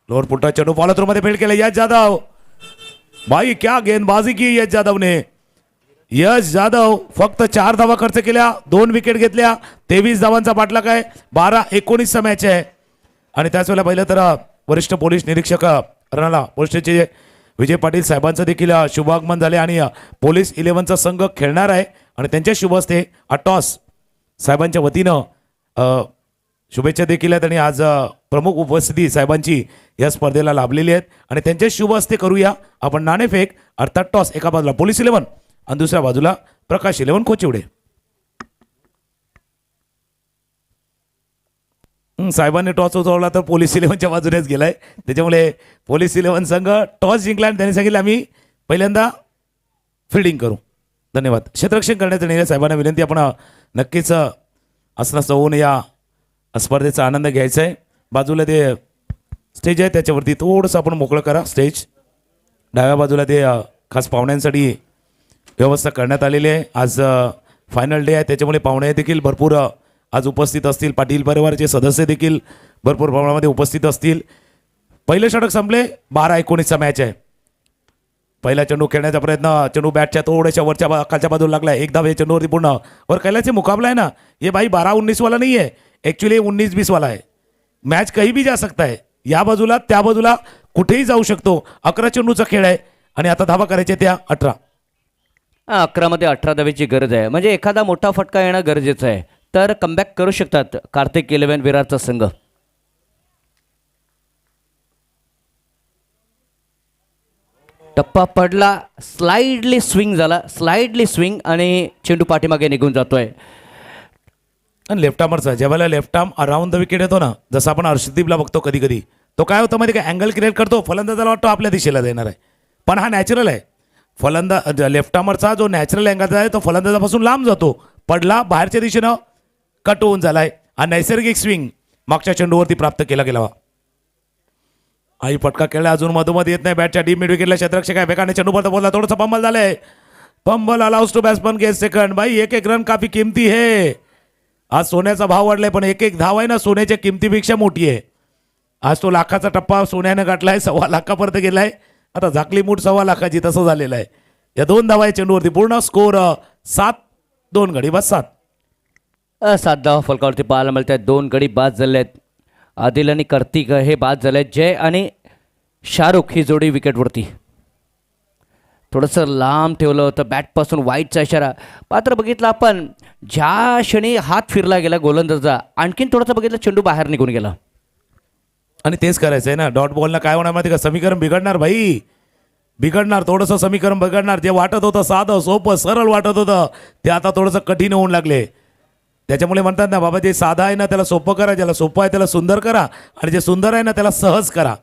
Speaker 1: लोअर पुट्टा चेंडू फॉलो थ्रू मध्ये फेड केला यश जाधव. भाई क्या गेंदबाजी की यश जाधवने. यश जाधव फक्त 4 धावा खर्च केल्या, 2 विकेट घेतल्या, 23 धावांचा पाठलाग आहे. 12-19चा मॅच आहे. आणि त्याच वेळेला पाहिलं तर वरिष्ठ पोलीस निरीक्षक रणाला पोलीस स्टेशनचे विजय पाटील साहेबांचं देखील शुभागमन झाले आणि पोलीस 11चा संघ खेळणार आहे. आणि त्यांच्या शुभ हस्ते टॉस साहेबांच्या वतीनं शुभेच्छा देखील आहेत. आणि आज प्रमुख उपस्थिती साहेबांची या स्पर्धेला लाभलेली आहेत. आणि त्यांच्या शुभ हस्ते करूया आपण नाणेफेक अर्थात टॉस. एका बाजूला पोलीस 11 आणि दुसऱ्या बाजूला प्रकाश 11 कोचिवडे. साहेबांनी टॉस उचलला तर पोलीस 11च्या बाजूनेच गेलाय. त्याच्यामुळे पोलीस 11 संघ टॉस जिंकला आणि त्यांनी सांगितलं आम्ही पहिल्यांदा फिल्डिंग करू. धन्यवाद. क्षेत्ररक्षण करण्याचा निर्णय साहेबांना विनंती, आपण नक्कीच असं होऊन या स्पर्धेचा आनंद घ्यायचा आहे. बाजूला ते स्टेज आहे त्याच्यावरती थोडंसं आपण मोकळं करा स्टेज. डाव्या बाजूला ते खास पाहुण्यांसाठी व्यवस्था करण्यात आलेली आहे. आज फायनल डे आहे त्याच्यामुळे पाहुणे देखील भरपूर आज उपस्थित असतील. पाटील परिवाराचे सदस्य देखील भरपूर प्रमाणामध्ये उपस्थित असतील. पहिले षटक संपले, 12-19चा मॅच आहे. पहिला चेंडू खेळण्याचा प्रयत्न, चेंडू बॅटच्या थोड्याशा वरच्या खालच्या बाजूला लागला. 1 धाव या चेंडूवरती पूर्ण. और कैलाचे मुकाबला आहे ना, ये भाई 12-19 वाला नहीं है, ॲक्च्युली 19-20 वाला आहे. मॅच कहीं भी जा सकता है. या बाजूला त्या बाजूला कुठेही जाऊ शकतो. 11 चेंडूचा खेळ आहे आणि आता धावा करायच्या त्या 18.
Speaker 2: 11मध्ये 18 धावेची गरज आहे, म्हणजे एखादा मोठा फटका येणं गरजेचं आहे. तर कमबॅक करू शकतात कार्तिक 11 विरारचा संघ. टप्पा पडला, स्लाइडली स्विंग झाला, स्लाइडली स्विंग आणि चेंडू पाठीमागे निघून जातोय.
Speaker 1: आणि लेफ्ट आर्मरचा जेव्हा left arm around the wicket येतो ना, जसं आपण हर्षदीपला बघतो कधी कधी, तो काय होतं माहिती का, अँगल क्रिएट करतो, फलंदाजाला वाटतो आपल्या दिशेला देणार आहे, पण हा नॅचरल आहे. लेफ्ट आर्मरचा जो नॅचरल अँगल आहे तो फलंदाजापासून लांब जातो. पडला, बाहेरच्या दिशेनं कट होऊन झालाय. हा नैसर्गिक स्विंग मागच्या चेंडूवरती प्राप्त केला गेला. आई फटका केला, अजून मधोमध येत नाही. बॅटच्या डीप मिड विकेटला क्षेत्ररक्षक आहे, बेकाने चेंडू पडता बोलला, थोडंसं पंबल झालंय. Fumble allows to batsman get second. भाई 1-1 रन काफी किमती है. आज सोन्याचा भाव वाढलाय, पण 1-1 धाव आहे ना सोन्याच्या किमतीपेक्षा मोठी आहे. आज तो लाखाचा टप्पा सोन्यानं गाठलाय, 1.25 लाखापर्यंत गेलाय. आता झाकली मूठ 1.25 लाखाची, तसं झालेलं आहे. या 2 धावा आहे चेंडूवरती. पूर्ण स्कोर 7-2 गडी बाद 7.
Speaker 2: 7 धावा फलकावरती पाहायला मिळत आहेत. 2 गडी बाद झाले आहेत. आदिल आणि कार्तिक हे बाद झाले आहेत. जय आणि शाहरुख ही जोडी विकेटवरती. थोडंसं लांब ठेवलं होतं बॅटपासून, वाईटचा इशारा. मात्र बघितलं आपण ज्या क्षणी हात फिरला गेला गोलंदाजा, आणखीन थोडंसं बघितलं चेंडू बाहेर निघून गेला.
Speaker 1: आणि तेच करायचं आहे ना, डॉट बॉलला काय होणार माहिती का, समीकरण बिघडणार भाई, बिघडणार. थोडंसं समीकरण बिघडणार. जे वाटत होतं साधं सोपं सरळ वाटत होतं, ते आता थोडंसं कठीण होऊन लागले. त्याच्यामुळे म्हणतात ना बाबा, जे साधा आहे ना त्याला सोपं करा, ज्याला सोपं आहे त्याला सुंदर करा, आणि जे सुंदर आहे ना त्याला सहज करा.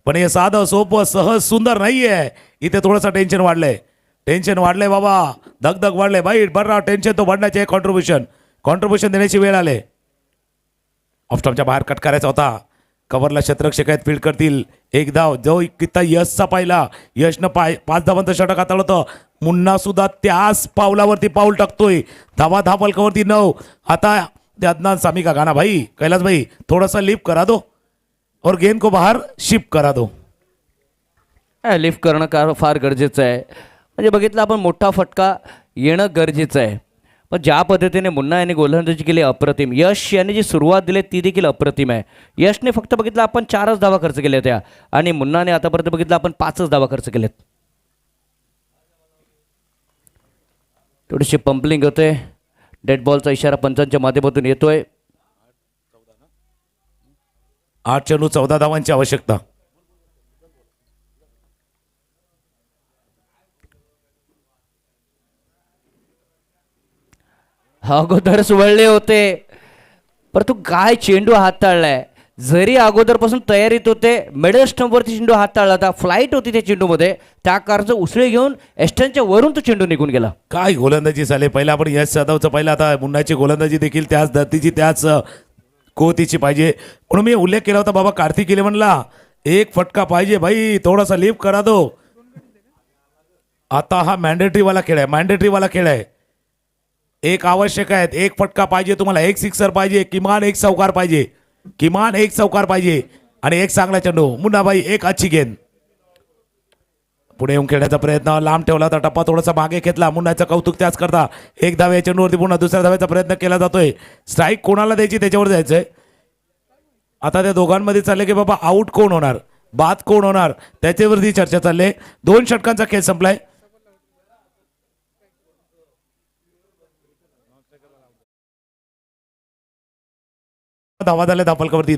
Speaker 1: पण हे साधं सोपं सहज सुंदर नाही आहे. इथे थोडंसं टेन्शन वाढलंय. टेन्शन वाढलंय बाबा, धगधग वाढलंय भाई. बरं, टेन्शन तो वाढण्याचे कॉन्ट्रीब्युशन देण्याची वेळ आले. ऑफ स्टॉपच्या बाहेर कट करायचा होता. कव्हरला शतरक्षक आहेत, फील्ड करतील 1 धाव. जो किता यशचा पाहिला, यशनं 5 धावांचं षटक हाताळलं होतं. मुन्ना सुद्धा त्याच पावलावरती पाऊल टाकतोय. धावा फलकावरती 9. आता ते अदनान सामी का गाना भाई, कैलाश भाई थोड़ा सा लिफ्ट करा दो और गेंद को बाहर शिफ्ट करा दो.
Speaker 2: लिफ्ट करणं फार गरजेचं आहे. म्हणजे बघितलं आपण मोठा फटका येणं गरजेचं आहे. पण ज्या पद्धतीने मुन्ना यांनी गोलंदाजी केली अप्रतिम. यश यांनी जी सुरुवात दिली ती देखील अप्रतिम आहे. यशने फक्त बघितलं आपण 4च धावा खर्च केल्या होत्या आणि मुन्नाने आतापर्यंत बघितलं आपण 5च धावा खर्च केल्यात. थोडीशी पंपलिंग होते. डेड बॉलचा इशारा पंचांच्या माध्यमातून येतोय.
Speaker 1: 8 चेंडू 14 धावांची आवश्यकता.
Speaker 2: अगोदरच वळले होते, पर तू काय चेंडू हाताळलाय. जरी अगोदरपासून तयारीत होते, मिडल स्टंपवरती चेंडू हाताळला होता, फ्लाईट होती त्या चेंडूमध्ये, त्या कारचं उसळे घेऊन एस्टनच्या वरून तो चेंडू निघून गेला.
Speaker 1: काय गोलंदाजी झाले. पहिला आपण यश जाधवचं पाहिलं, आता मुन्नाची गोलंदाजी देखील त्याच धर्तीची त्याच कोतीची पाहिजे. म्हणून मी उल्लेख केला होता बाबा कार्तिक इलेव्हनला एक फटका पाहिजे भाई, थोडासा लिफ्ट करा दो. आता हा मॅन्डेटरीवाला खेळ आहे, मॅन्डेटरीवाला खेळ आहे. एक आवश्यक आहे, एक फटका पाहिजे तुम्हाला, एक सिक्सर पाहिजे, किमान एक चौकार पाहिजे, किमान एक चौकार पाहिजे आणि एक चांगला चेंडू. मुन्नाबाई एक अच्छी गेंद. पुढे येऊन खेळण्याचा प्रयत्न, लांब ठेवला तर टप्पा थोडासा मागे घेतला. मुन्नाचं कौतुक त्याच करता. एक धाव या चेंडूवरती पुन्हा दुसऱ्या धाव्याचा प्रयत्न केला जातोय. स्ट्राईक कोणाला द्यायची त्याच्यावर जायचंय. आता त्या दोघांमध्ये चालले की बाबा आऊट कोण होणार, बाद कोण होणार, त्याच्यावरती चर्चा चालली. 2 षटकांचा खेळ संपलाय. धावा झाल्या धापलकावरती.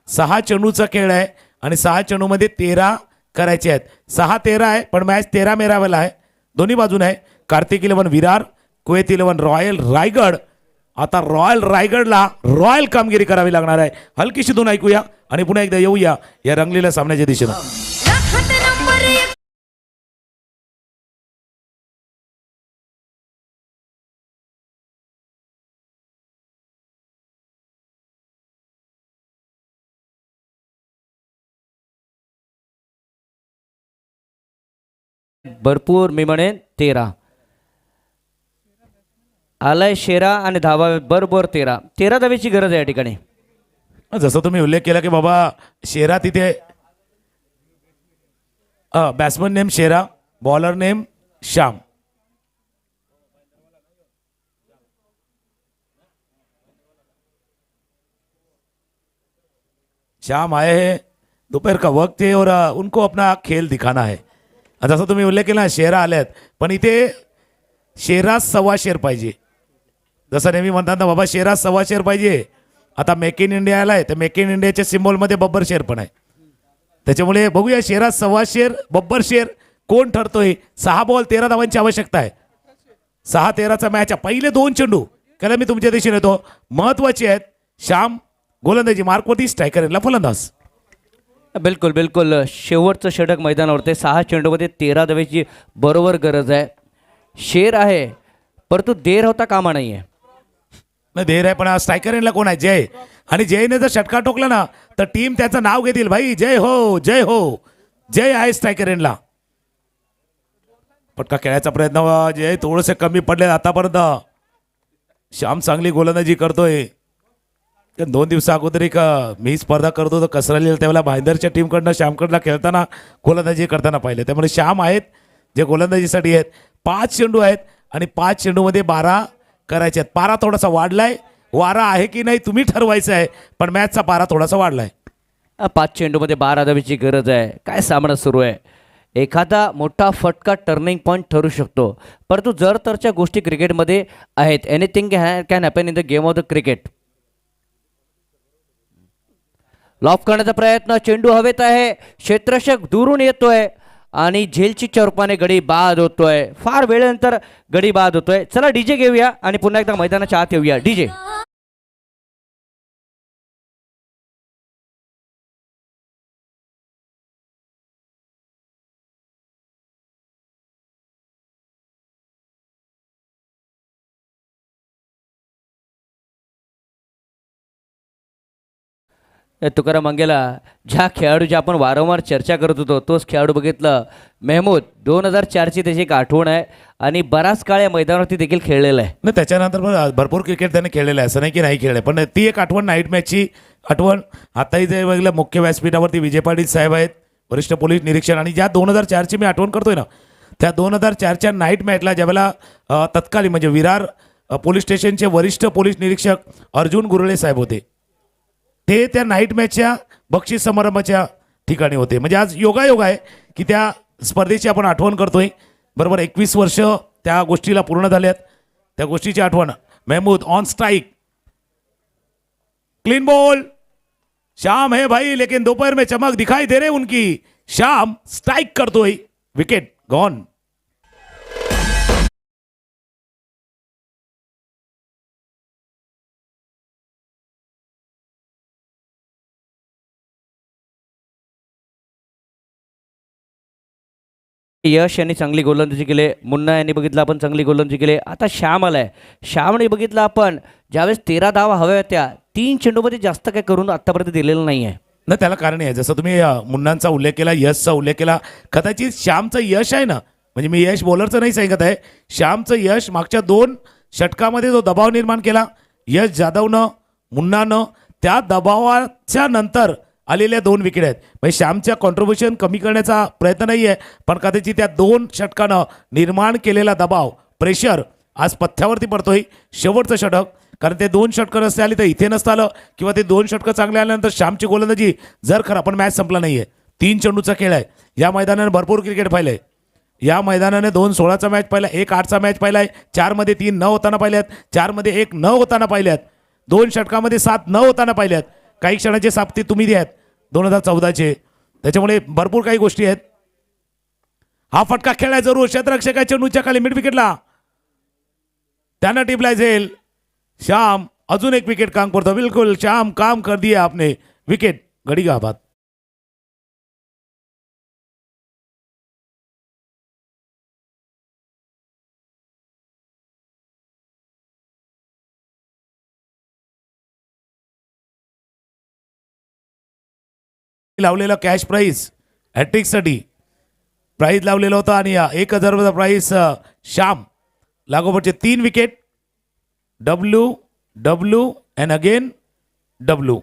Speaker 1: 6 चेंडूचा खेळ आहे आणि 6 चेंडूमध्ये 13 करायचे आहेत. 6-13 आहे, पण मॅच 13 मेरावेला आहे. दोन्ही बाजून आहे. Kartik eleven Virar, Kuwait eleven royal Raigad. आता रॉयल रायगडला रॉयल कामगिरी करावी लागणार आहे. हलकीशी धून ऐकूया आणि पुन्हा एकदा येऊया या रंगलेल्या सामन्याच्या दिशेनं.
Speaker 2: भरपूर मी म्हणेन 13 आलाय शेरा आणि धावा बरोबर 13 धावेची गरज आहे या ठिकाणी.
Speaker 1: जसं तुम्ही उल्लेख केला की बाबा शेरा तिथे, बॅट्समन नेम शेरा, बॉलर नेम श्याम. श्याम आए हैं, दोपहर का वक्त है और उनको अपना खेल दिखाना है. जसं तुम्ही उल्लेख केला शेरा आल्यात, पण इथे शेरा 1.25 शेर पाहिजे. जसं नेहमी म्हणतात ना बाबा शेरा 1.25 शेर पाहिजे. आता मेक इन इंडिया आलाय, तर मेक इन इंडियाच्या सिम्बॉलमध्ये बब्बर शेर पण आहे. त्याच्यामुळे बघूया शेरा 1.25 शेर, बब्बर शेर कोण ठरतोय. 6 बॉल 13 धावांची आवश्यकता आहे. 6-13चा मॅच आहे. पहिले 2 चेंडू त्याला मी तुमच्या दिशेने येतो, महत्वाचे आहेत. श्याम गोलंदाजी मार्कवरती, स्ट्रायकरला फलंदाज.
Speaker 2: बिलकुल बिलकुल शेवटचं षटक मैदानावरती. 6 चेंडूमध्ये 13 धावेची बरोबर गरज आहे. शेर आहे, परंतु देर होता कामा नाही आहे.
Speaker 1: देर आहे, पण स्ट्रायकर यांना कोण आहे, जय. आणि जयने जर षटका टोकला ना तर टीम त्याचं नाव घेतील भाई. जय हो, जय हो, जय आहे स्ट्रायकर यांना. पटका खेळायचा प्रयत्न, जय थोडेसे कमी पडले आतापर्यंत. श्याम चांगली गोलंदाजी करतोय. 2 दिवसा अगोदर एक मी स्पर्धा करतो तर कसरली त्यावेळेला भाईंदरच्या टीमकडनं श्यामकडला खेळताना गोलंदाजी करताना पाहिले. त्यामुळे श्याम आहेत जे गोलंदाजीसाठी आहेत. 5 चेंडू आहेत आणि 5 चेंडूमध्ये 12 करायचे आहेत. पारा थोडासा वाढलाय, वारा आहे की नाही तुम्ही ठरवायचं आहे, पण मॅचचा पारा थोडासा वाढलाय.
Speaker 2: 5 चेंडूमध्ये 12 धावेची गरज आहे. काय सामना सुरू आहे. एखादा मोठा फटका टर्निंग पॉईंट ठरू शकतो, परंतु जर तरच्या गोष्टी क्रिकेटमध्ये आहेत. Anything can happen in the game of the cricket. Loaf करण्याचा प्रयत्न, चेंडू हवेत आहे, क्षेत्ररक्षक दुरून येतोय आणि झेलची चौरपाने गडी बाद होतोय. फार वेळेनंतर गडी बाद होतोय. चला डीजे घेऊया आणि पुन्हा एकदा मैदानाच्या आत येऊया. डीजे. तुकाराम मंगेला ज्या खेळाडूची आपण वारंवार चर्चा करत होतो तोच खेळाडू बघितलं मेहमूद 2004ची त्याची एक आठवण आहे आणि बराच काळ या मैदानावरती देखील खेळलेला आहे.
Speaker 1: नाही त्याच्यानंतर पण भरपूर क्रिकेट त्याने खेळलेलं आहे, असं नाही की नाही खेळलं, पण ती एक आठवण नाईट मॅचची आठवण. आताही जे बघितलं मुख्य व्यासपीठावरती विजय पाटील साहेब आहेत, वरिष्ठ पोलीस निरीक्षक, आणि ज्या 2004ची मी आठवण करतोय ना त्या 2004च्या नाईट मॅचला ज्यावेळेला तत्कालीन म्हणजे विरार पोलीस स्टेशनचे वरिष्ठ पोलीस निरीक्षक अर्जुन गुरळे साहेब होते, ते त्या नाईट मॅचच्या बक्षीस समारंभाच्या ठिकाणी होते. म्हणजे आज योगायोग आहे की त्या स्पर्धेची आपण आठवण करतोय. बरोबर 21 वर्ष त्या गोष्टीला पूर्ण झाल्यात. त्या गोष्टीची आठवण. Mahmood on strike, clean ball, Shyam है भाई लेकिन दोपहर में चमक दिखाई दे रहे उनकी. शाम स्ट्राइक करतोय, विकेट गॉन.
Speaker 2: यश यांनी चांगली गोलंदाजी केली, मुन्ना यांनी बघितलं आपण चांगली गोलंदाजी केली. आता श्याम आलाय. श्यामने बघितलं आपण ज्यावेळेस 13 धावा हव्या होत्या 3 चेंडूमध्ये जास्त काय करून आत्तापर्यंत दिलेलं नाही आहे.
Speaker 1: ना त्याला कारण आहे, जसं तुम्ही मुन्नांचा उल्लेख केला, यशचा उल्लेख केला, कदाचित श्यामचं यश आहे ना, म्हणजे मी यश बॉलरचं नाही सांगत आहे, श्यामचं यश मागच्या 2 षटकामध्ये जो दबाव निर्माण केला यश जाधवनं मुन्नानं, त्या दबावाच्या नंतर आलेल्या 2 विकेट आहेत. म्हणजे श्यामच्या कॉन्ट्रीब्युशन कमी करण्याचा प्रयत्न नाही आहे, पण कदाचित त्या 2 षटकानं निर्माण केलेला दबाव, प्रेशर आज पथ्यावरती पडतोय. शेवटचं षटक, कारण ते 2 षटकं नसते आली तर इथे नसतं आलं, किंवा ते 2 षटकं चांगले आल्यानंतर श्यामची गोलंदाजी जर खरं, पण मॅच संपला नाही आहे. 3 चेंडूचा खेळ आहे. या मैदानाने भरपूर क्रिकेट पाहिलं आहे. या मैदानाने 2-16चा मॅच पाहिला, 1-8चा मॅच पाहिला आहे, 4 मध्ये 3 न होताना पाहिल्यात, 4 मध्ये 1 न होताना पाहिल्यात, 2 षटकामध्ये 7 न होताना पाहिल्यात, काही क्षणाचे साप्ती तुम्ही द्यात 2014चे. त्याच्यामुळे भरपूर काही गोष्टी आहेत. हा फटका खेळाय जरूर, क्षेत्ररक्षकाच्या चेंडूच्या खाली मिड विकेटला त्यानं टिपलाय झेल. श्याम अजून एक विकेट काम करतो. बिलकुल श्याम काम कर दिया आपने, विकेट घडी का बात. लावलेला कॅश प्राईज हॅट्रिकसाठी प्राईज लावलेला होता, आणि 1000 रुपयाचा प्राईज श्याम लागोपाठचे 3 wicket, W W and again W.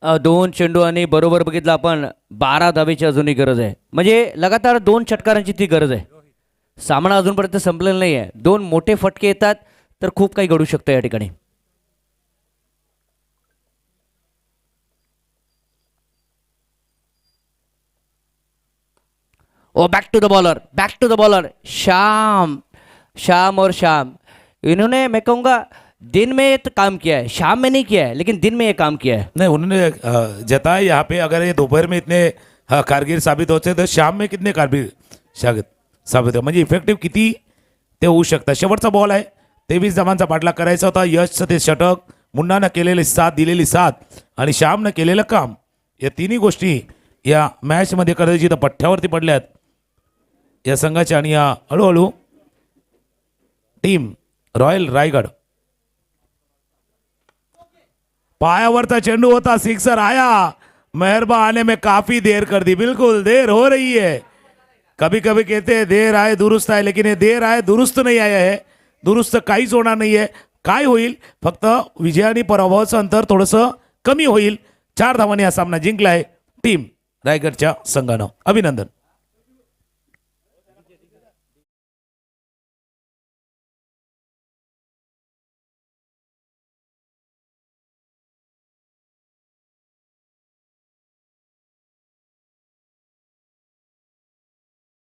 Speaker 2: दोन चेंडू आणि बरोबर बघितलं आपण 12 धावेची अजूनही गरज आहे. म्हणजे लगातार 2 षटकारांची ती गरज आहे. सामना अजूनपर्यंत संपलेला नाही आहे. 2 मोठे फटके येतात तर खूप काही घडू शकतं या ठिकाणी. Oh back to the bowler, back to the bowler. Shyam, Shyam और शाम, इन्होंने मैं कहूँगा दिन में तो काम किया है, शाम में नहीं किया है, लेकिन दिन में ये काम किया है.
Speaker 1: नहीं, उन्होंने जताया यहाँ पे, अगर ये दोपहर में इतने कारगिर साबित होते तो शाम में कितने कारगिर साबित हो, म्हणजे इफेक्टिव्ह किती ते होऊ शकतं. शेवटचा बॉल आहे, 23 धावांचा पाठलाग करायचा होता. यशचं ते षटक, मुन्नानं केलेली साथ, दिलेली साथ, आणि श्यामनं केलेलं काम, या तिन्ही गोष्टी या मॅचमध्ये कदाचित पठ्ठ्यावरती पडल्यात या संघाच्या. आणि या हळूहळू टीम रॉयल रायगड, पायावरचा चेंडू होता, सिक्सर आया, मेहरबा आने में काफी देर कर दी. बिल्कुल देर हो रही है. कभी कभी कहते हैं देर आए दुरुस्त आहे, लेकिन हे देर आहे दुरुस्त नाही आया है. दुरुस्त काहीच होणार नाही आहे. काय होईल, फक्त विजय आणि पराभवाचं अंतर थोडंसं कमी होईल. 4 धावांनी हा सामना जिंकलाय टीम रायगडच्या संघानं. अभिनंदन.